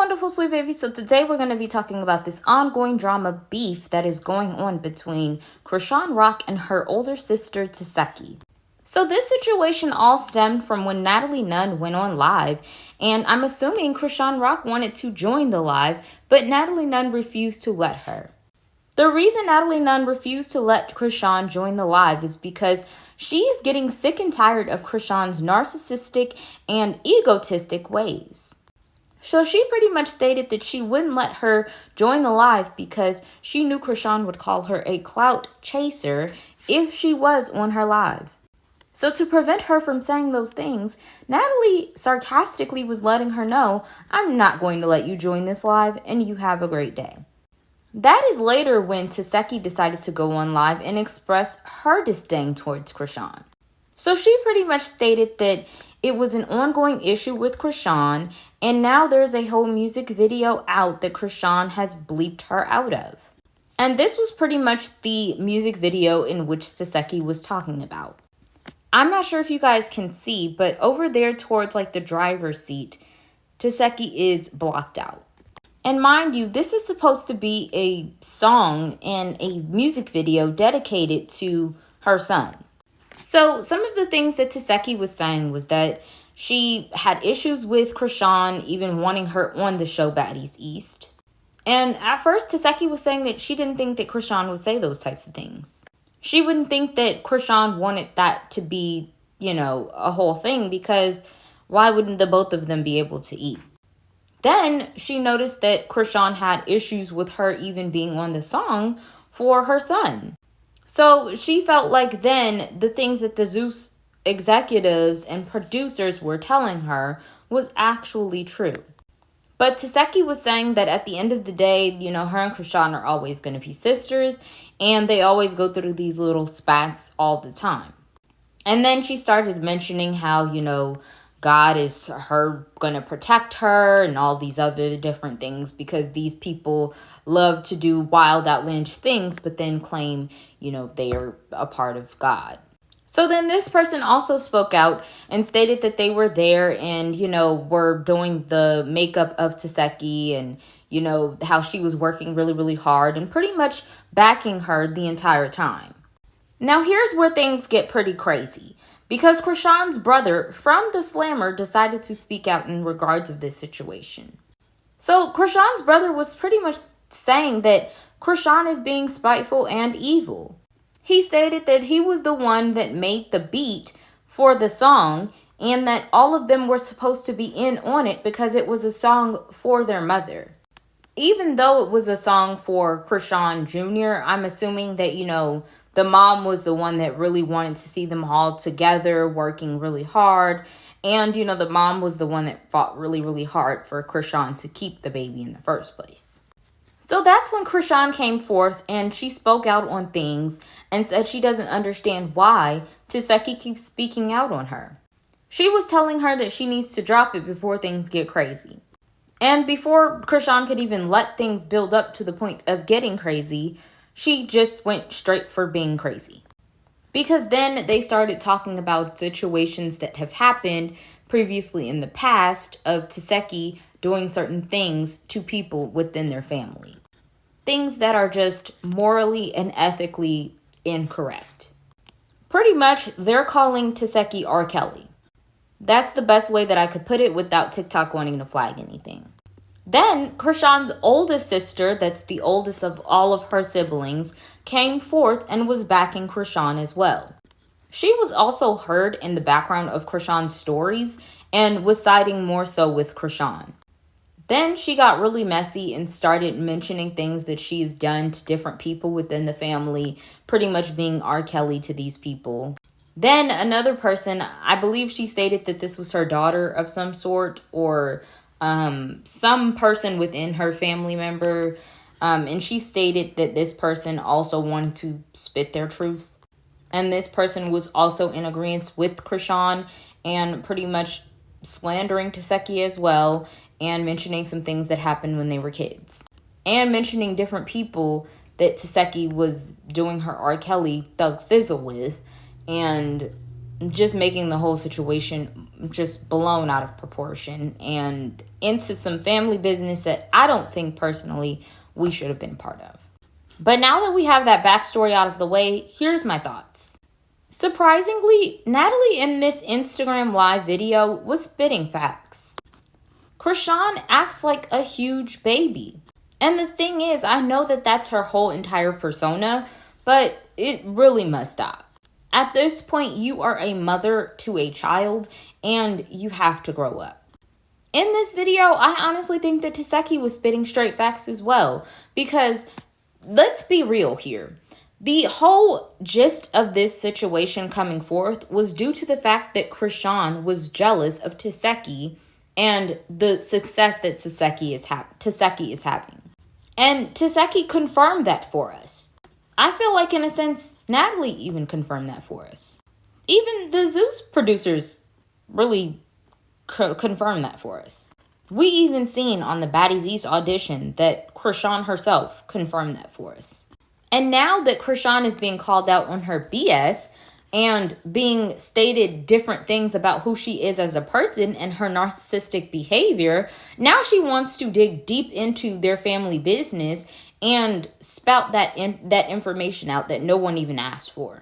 wonderful sweet baby. So today we're going to be talking about this ongoing drama beef that is going on between Chrisean Rock and her older sister Tesekhi. So this situation all stemmed from when Natalie Nunn went on live, and I'm assuming Chrisean Rock wanted to join the live, but Natalie Nunn refused to let her. The reason Natalie Nunn refused to let Chrisean join the live is because she is getting sick and tired of Chrisean's narcissistic and egotistic ways. So she pretty much stated that she wouldn't let her join the live because she knew Chrisean would call her a clout chaser if she was on her live. So to prevent her from saying those things, Natalie sarcastically was letting her know, I'm not going to let you join this live and you have a great day. That is later when Tesekhi decided to go on live and express her disdain towards Chrisean. So she pretty much stated that it was an ongoing issue with Chrisean, and now there's a whole music video out that Chrisean has bleeped her out of. And this was pretty much the music video in which Tesekhi was talking about. I'm not sure if you guys can see, but over there towards like the driver's seat, Tesekhi is blocked out. And mind you, this is supposed to be a song and a music video dedicated to her son. So some of the things that Tesekhi was saying was that she had issues with Chrisean even wanting her on the show Baddies East. And at first, Tesekhi was saying that she didn't think that Chrisean would say those types of things. She wouldn't think that Chrisean wanted that to be, a whole thing, because why wouldn't the both of them be able to eat? Then she noticed that Chrisean had issues with her even being on the song for her son. So she felt like then the things that the Zeus executives and producers were telling her was actually true. But Tesekhi was saying that at the end of the day, her and Chrisean are always going to be sisters, and they always go through these little spats all the time. And then she started mentioning how, God is going to protect her and all these other different things because these people love to do wild, outlandish things, but then claim, they are a part of God. So then this person also spoke out and stated that they were there and, were doing the makeup of Tesekhi and, how she was working really, really hard and pretty much backing her the entire time. Now, here's where things get pretty crazy. Because Chrisean's brother from the Slammer decided to speak out in regards of this situation. So Chrisean's brother was pretty much saying that Chrisean is being spiteful and evil. He stated that he was the one that made the beat for the song and that all of them were supposed to be in on it because it was a song for their mother. Even though it was a song for Chrisean Jr., I'm assuming that, the mom was the one that really wanted to see them all together, working really hard. And, the mom was the one that fought really, really hard for Chrisean to keep the baby in the first place. So that's when Chrisean came forth and she spoke out on things and said she doesn't understand why Tesekhi keeps speaking out on her. She was telling her that she needs to drop it before things get crazy. And before Chrisean could even let things build up to the point of getting crazy, she just went straight for being crazy. Because then they started talking about situations that have happened previously in the past of Tesekhi doing certain things to people within their family. Things that are just morally and ethically incorrect. Pretty much, they're calling Tesekhi R. Kelly. That's the best way that I could put it without TikTok wanting to flag anything. Then, Chrisean's oldest sister, that's the oldest of all of her siblings, came forth and was backing Chrisean as well. She was also heard in the background of Chrisean's stories and was siding more so with Chrisean. Then she got really messy and started mentioning things that she's done to different people within the family, pretty much being R. Kelly to these people. Then another person, I believe she stated that this was her daughter of some sort or some person within her family member. And she stated that this person also wanted to spit their truth. And this person was also in agreement with Chrisean and pretty much slandering Tesekhi as well and mentioning some things that happened when they were kids. And mentioning different people that Tesekhi was doing her R. Kelly Thug Fizzle with and just making the whole situation just blown out of proportion and into some family business that I don't think personally we should have been part of. But now that we have that backstory out of the way, here's my thoughts. Surprisingly, Natalie in this Instagram live video was spitting facts. Chrisean acts like a huge baby. And the thing is, I know that that's her whole entire persona, but it really must stop. At this point, you are a mother to a child and you have to grow up. In this video, I honestly think that Tesekhi was spitting straight facts as well, because let's be real here. The whole gist of this situation coming forth was due to the fact that Chrisean was jealous of Tesekhi and the success that Tesekhi is having. And Tesekhi confirmed that for us. I feel like, in a sense, Natalie even confirmed that for us. Even the Zeus producers really confirmed that for us. We even seen on the Baddies East audition that Chrisean herself confirmed that for us. And now that Chrisean is being called out on her BS and being stated different things about who she is as a person and her narcissistic behavior, now she wants to dig deep into their family business and spout that information out that no one even asked for.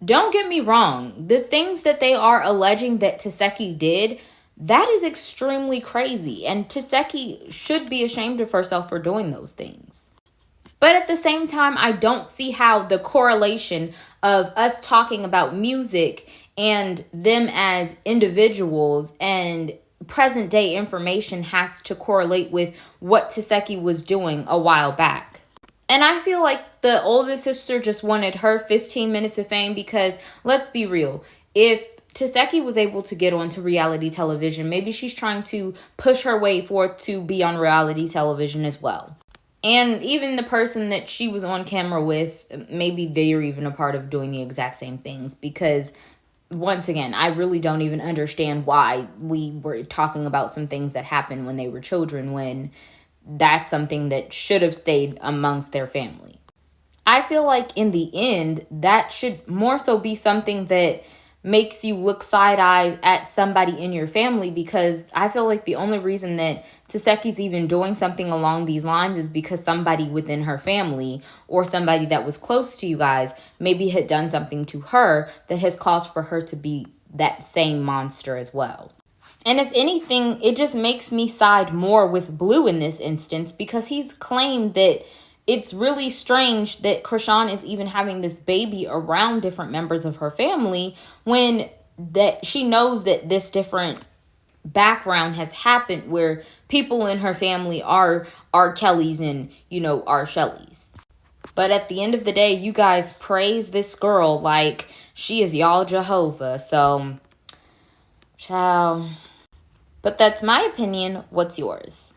Don't get me wrong. The things that they are alleging that Tesekhi did, that is extremely crazy. And Tesekhi should be ashamed of herself for doing those things. But at the same time, I don't see how the correlation of us talking about music and them as individuals and present day information has to correlate with what Tesekhi was doing a while back. And I feel like the oldest sister just wanted her 15 minutes of fame because, let's be real, if Tesekhi was able to get onto reality television, maybe she's trying to push her way forth to be on reality television as well. And even the person that she was on camera with, maybe they are even a part of doing the exact same things. Because, once again, I really don't even understand why we were talking about some things that happened when they were children, when that's something that should have stayed amongst their family. I feel like in the end, that should more so be something that makes you look side-eye at somebody in your family, because I feel like the only reason that Tesekhi's even doing something along these lines is because somebody within her family or somebody that was close to you guys maybe had done something to her that has caused for her to be that same monster as well. And if anything, it just makes me side more with Blue in this instance, because he's claimed that it's really strange that Chrisean is even having this baby around different members of her family when that she knows that this different background has happened where people in her family are Kellys and, are Shellys. But at the end of the day, you guys praise this girl like she is y'all Jehovah. So, ciao. But that's my opinion. What's yours?